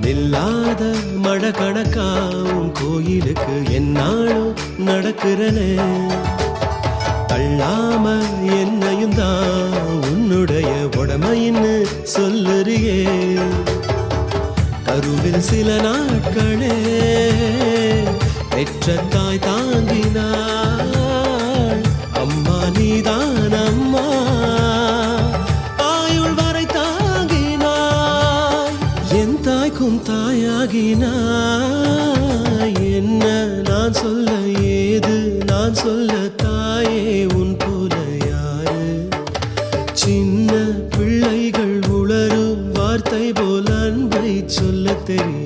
நில்லாத மழை கணக்காவும் கோயிலுக்கு என்னாலும் நடக்கிறனே தள்ளாம என்னையும் தான் உன்னுடைய உடமைன்னு சொல்லுறியே கருவில் சில நாட்களே பெற்ற தாய் தாங்கினாள் அம்மா நீதான் அம்மா ஆயுள் வரை தாங்கினாய் என் தாய்க்கும் தாயாகினாய் என்ன நான் சொல்ல ஏது நான் சொல்ல தாயே உன் போல யாரு சின்ன பிள்ளைகள் உளரும் வார்த்தை போல் அன்பை சொல்ல தெரியும்